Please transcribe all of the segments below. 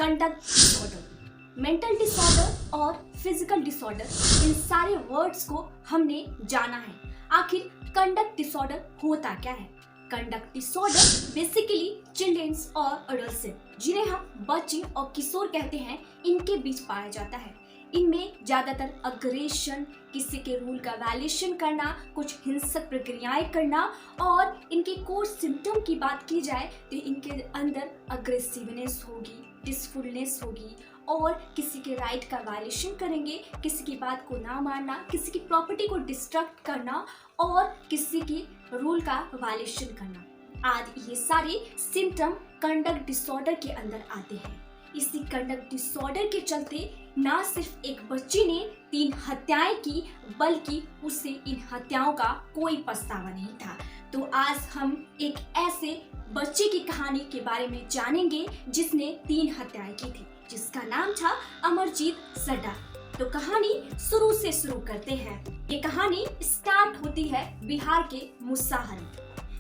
Conduct disorder, mental disorder और physical disorder, इन सारे words को हमने जाना है। आखिर कंडक्ट डिसऑर्डर होता क्या है? कंडक्ट डिसऑर्डर बेसिकली चिल्ड्रंस और अडल्ट्स जिन्हें हम बच्चे और किशोर कहते हैं, इनके बीच पाया जाता है। इनमें ज्यादातर अग्रेशन, किसी के रूल का वायलेशन करना, कुछ हिंसक प्रक्रियाएं करना और इनके कोर सिम्टम की बात की जाए तो इनके अंदर अग्रेसिवनेस होगी, डिसफुलनेस होगी और किसी के राइट का वायलेशन करेंगे, किसी की बात को ना मानना, किसी की प्रॉपर्टी को डिस्ट्रक्ट करना और किसी की रूल का वायलेशन करना आदि ये सारे सिम्टम कंडक्ट डिसऑर्डर के अंदर आते हैं। इसी कंडक्ट डिसऑर्डर के चलते ना सिर्फ एक बच्ची ने 3 हत्याएं की, बल्कि उसे इन हत्याओं का कोई पछतावा नहीं था। तो आज हम एक ऐसे बच्चे की कहानी के बारे में जानेंगे जिसने 3 हत्याएं की थी, जिसका नाम था अमरजीत सड्डा। तो कहानी शुरू से शुरू करते हैं। ये कहानी स्टार्ट होती है बिहार के मुसहर में।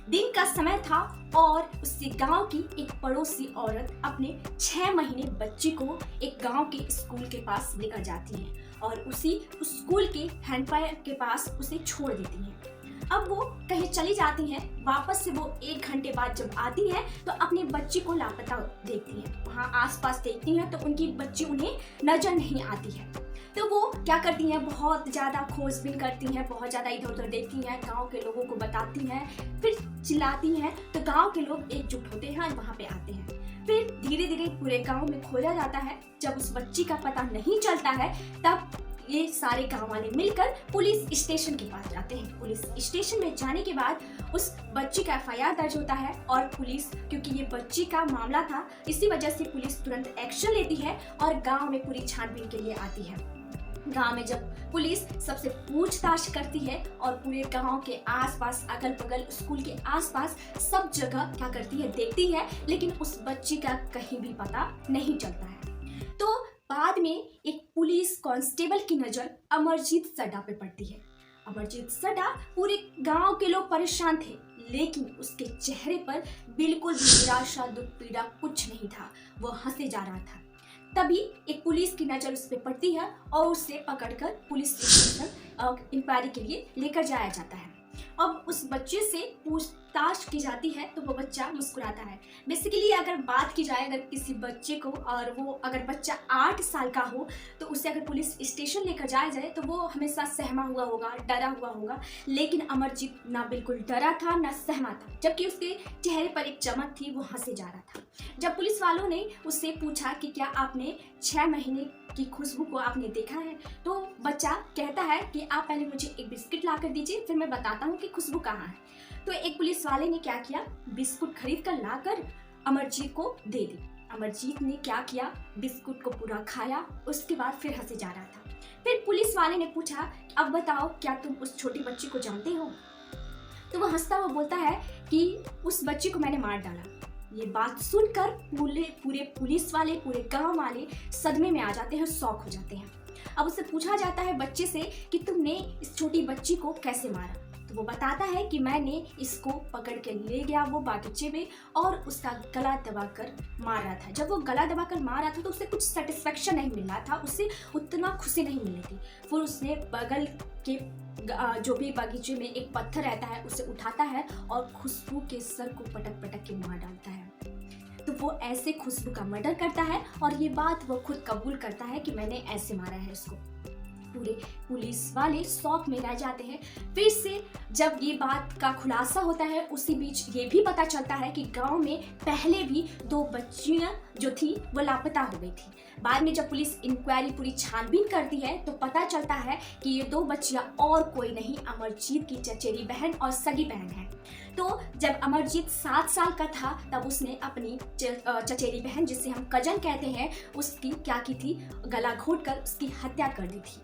दिन का समय था और उससे गांव की एक पड़ोसी औरत अपने 6 महीने बच्ची को एक गांव के स्कूल के पास लेकर जाती है और उसी स्कूल के हैंडपायर के पास उसे छोड़ देती है। अब वो कहीं चली जाती हैं, वापस से वो 1 घंटे बाद जब आती है तो अपनी बच्ची को लापता देखती है। वहाँ आसपास देखती हैं तो उनकी बच्ची उन्हें नजर नहीं आती है। तो वो क्या करती हैं, बहुत ज़्यादा खोजबीन करती हैं, बहुत ज़्यादा इधर उधर देखती हैं, गांव के लोगों को बताती हैं, फिर चिल्लाती हैं तो गांव के लोग एकजुट होते हैं और वहाँ पे आते हैं। फिर धीरे धीरे पूरे गांव में खोजा जाता है। जब उस बच्ची का पता नहीं चलता है तब ये सारे गांव वाले मिलकर पुलिस स्टेशन के पास जाते हैं। पुलिस स्टेशन में जाने के बाद उस बच्ची का FIR दर्ज होता है और पुलिस, क्योंकि ये बच्ची का मामला था, इसी वजह से पुलिस तुरंत एक्शन लेती है और गांव में पूरी छानबीन के लिए आती है। गांव में जब पुलिस सबसे पूछताछ करती है और पूरे गांव के आसपास, अगल बगल, स्कूल के आसपास सब जगह क्या करती है, देखती है, लेकिन उस बच्ची का कहीं भी पता नहीं चलता है। तो बाद में एक पुलिस कांस्टेबल की नजर अमरजीत सड्डा पे पड़ती है। अमरजीत सड्डा, पूरे गांव के लोग परेशान थे, लेकिन उसके चेहरे पर बिल्कुल भी निराशा, दुख, पीड़ा कुछ नहीं था। वो हंसे जा रहा था। तभी एक पुलिस की नजर उस पर पड़ती है और उसे पकड़कर पुलिस स्टेशन इंक्वायरी के लिए लेकर जाया जाता है। अब उस बच्चे से पूछताछ की जाती है तो वो बच्चा मुस्कुराता है। बेसिकली अगर बात की जाए, अगर किसी बच्चे को, और वो अगर बच्चा 8 साल का हो, तो उसे अगर पुलिस स्टेशन लेकर जाया जाए तो वो हमेशा सहमा हुआ होगा, डरा हुआ होगा। लेकिन अमरजीत ना बिल्कुल डरा था ना सहमा था, जबकि उसके चेहरे पर एक चमक थी, वो हंसे जा रहा था। जब पुलिस वालों ने उससे पूछा कि क्या आपने 6 महीने की खुशबू को आपने देखा है, तो बच्चा कहता है कि आप पहले मुझे एक बिस्किट ला कर दीजिए, फिर मैं बताता हूँ कि खुशबू कहाँ है। तो एक पुलिस वाले ने क्या किया, बिस्कुट खरीद कर लाकर अमरजीत को दे दी। अमरजीत ने क्या किया, बिस्कुट को पूरा खाया, उसके बाद फिर हंसे जा रहा था। फिर पुलिस वाले ने पूछा, अब बताओ क्या तुम उस छोटी बच्ची को जानते हो? तो वो हंसता हुआ बोलता है कि उस बच्ची को मैंने मार डाला। ये बात सुनकर पूरे पुलिस वाले, पूरे गांव वाले सदमे में आ जाते हैं, शॉक हो जाते हैं। अब उससे पूछा जाता है बच्चे से कि तुमने इस छोटी बच्ची को कैसे मारा? तो वो बताता है कि मैंने इसको पकड़ के ले गया वो बागीचे में और उसका गला दबाकर मार रहा था। जब वो गला दबाकर मार रहा था तो उसे कुछ सेटिस्फेक्शन नहीं मिल रहा था, उससे उतना खुशी नहीं मिल रही थी। फिर उसने बगल के जो भी बागीचे में एक पत्थर रहता है उसे उठाता है और खुशबू के सर को पटक पटक के मार डालता है। तो वो ऐसे खुशबू का मर्डर करता है और ये बात वो खुद कबूल करता है कि मैंने ऐसे मारा है इसको। पूरे पुलिस वाले शॉक में रह जाते हैं। फिर से जब ये बात का खुलासा होता है, उसी बीच ये भी पता चलता है कि गांव में पहले भी 2 बच्चियां जो थी वो लापता हो गई थी। बाद में जब पुलिस इंक्वायरी, पूरी छानबीन करती है तो पता चलता है कि ये 2 बच्चियां और कोई नहीं, अमरजीत की चचेरी बहन और सगी बहन है। तो जब अमरजीत 7 साल का था तब उसने अपनी चचेरी बहन, जिसे हम कजन कहते हैं, उसकी क्या की थी, गला घोंट कर उसकी हत्या कर दी थी।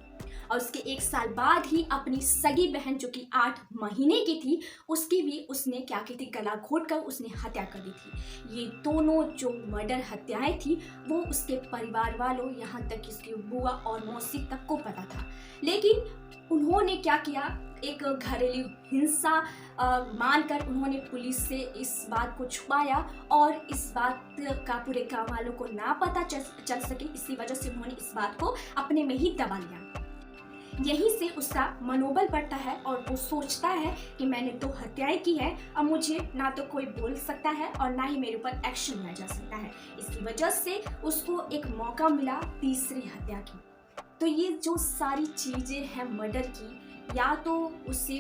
और उसके 1 साल बाद ही अपनी सगी बहन जो कि 8 महीने की थी उसकी भी उसने क्या की थी, गला घोट कर उसने हत्या कर दी थी। ये दोनों जो मर्डर हत्याएं थी वो उसके परिवार वालों, यहाँ तक कि उसकी बुआ और मौसी तक को पता था, लेकिन उन्होंने क्या किया, एक घरेलू हिंसा मानकर उन्होंने पुलिस से इस बात को छुपाया और इस बात का पूरे गांव वालों को ना पता चल सके, इसी वजह से उन्होंने इस बात को अपने में ही दबा लिया। यहीं से उसका मनोबल बढ़ता है और वो सोचता है कि मैंने तो हत्याएं की है, अब मुझे ना तो कोई बोल सकता है और ना ही मेरे ऊपर एक्शन लिया जा सकता है। इसकी वजह से उसको एक मौका मिला तीसरी हत्या की। तो ये जो सारी चीज़ें हैं मर्डर की, या तो उसे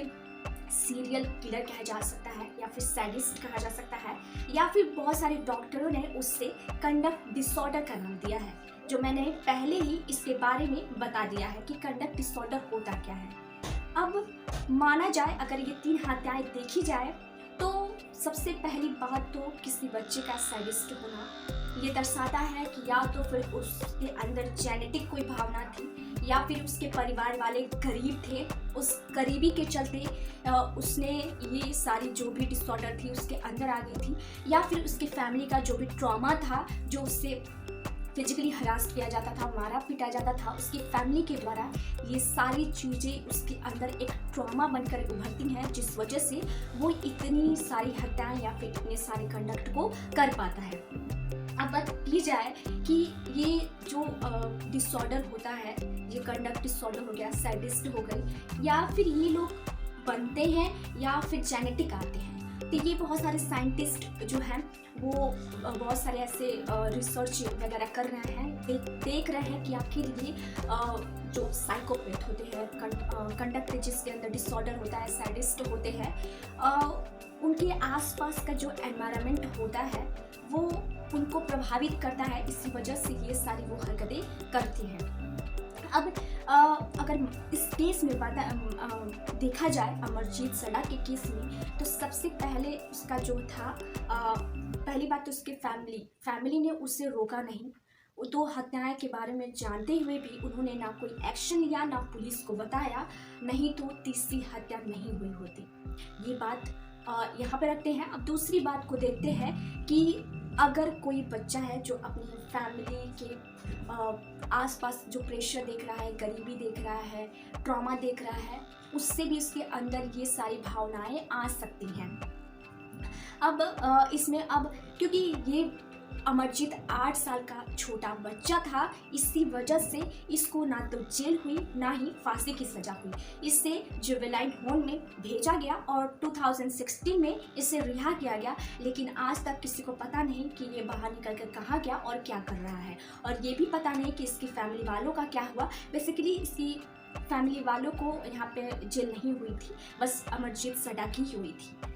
सीरियल किलर कहा जा सकता है या फिर सैडिस्ट कहा जा सकता है, या फिर बहुत सारे डॉक्टरों ने उससे कंडक्ट डिसऑर्डर का नाम दिया है, जो मैंने पहले ही इसके बारे में बता दिया है कि कंडक्ट डिसऑर्डर होता क्या है। अब माना जाए, अगर ये 3 हत्याएं देखी जाए तो सबसे पहली बात तो किसी बच्चे का सैडिस्ट होना ये दर्शाता है कि या तो फिर उसके अंदर जेनेटिक कोई भावना थी, या फिर उसके परिवार वाले गरीब थे, उस गरीबी के चलते उसने ये सारी जो भी डिसऑर्डर थी उसके अंदर आ गई थी, या फिर उसके फैमिली का जो भी ट्रॉमा था, जो उससे फिजिकली हरास किया जाता था, मारा पीटा जाता था उसकी फैमिली के द्वारा, ये सारी चीज़ें उसके अंदर एक ट्रॉमा बनकर उभरती हैं, जिस वजह से वो इतनी सारी हत्याएं या फिर इतने सारे कंडक्ट को कर पाता है। अब बात की जाए कि ये जो डिसऑर्डर होता है, ये कंडक्ट डिसऑर्डर हो गया, सैडिस्ट हो गई, या फिर ये लोग बनते हैं या फिर जेनेटिक आते हैं, तो ये बहुत सारे साइंटिस्ट जो हैं वो बहुत सारे ऐसे रिसर्च वगैरह कर रहे हैं, देख रहे हैं कि आखिर ये जो साइकोपैथ होते हैं, कंडक्ट जिसके अंदर डिसऑर्डर होता है, सैडिस्ट होते हैं, उनके आसपास का जो एनवायरनमेंट होता है वो उनको प्रभावित करता है, इसी वजह से ये सारी वो हरकतें करती हैं। अब अगर इस केस में देखा जाए, अमरजीत सड़ा के केस में, तो सबसे पहले उसका जो था, पहली बात तो उसके फैमिली ने उसे रोका नहीं। वो 2 हत्याएं के बारे में जानते हुए भी उन्होंने ना कोई एक्शन लिया, ना पुलिस को बताया, नहीं तो तीसरी हत्या नहीं हुई होती। ये बात यहाँ पे रखते हैं। अब दूसरी बात को देखते हैं कि अगर कोई बच्चा है जो अपनी फैमिली के आसपास जो प्रेशर देख रहा है, गरीबी देख रहा है, ट्रॉमा देख रहा है, उससे भी उसके अंदर ये सारी भावनाएं आ सकती हैं। अब इसमें अब क्योंकि ये अमरजीत 8 साल का छोटा बच्चा था, इसी वजह से इसको ना तो जेल हुई ना ही फांसी की सजा हुई। इसे जुवेनाइल होम में भेजा गया और 2016 में इसे रिहा किया गया, लेकिन आज तक किसी को पता नहीं कि ये बाहर निकल कर कहाँ गया और क्या कर रहा है, और ये भी पता नहीं कि इसकी फैमिली वालों का क्या हुआ। बेसिकली इसकी फैमिली वालों को यहाँ पे जेल नहीं हुई थी, बस अमरजीत सड़ा की हुई थी।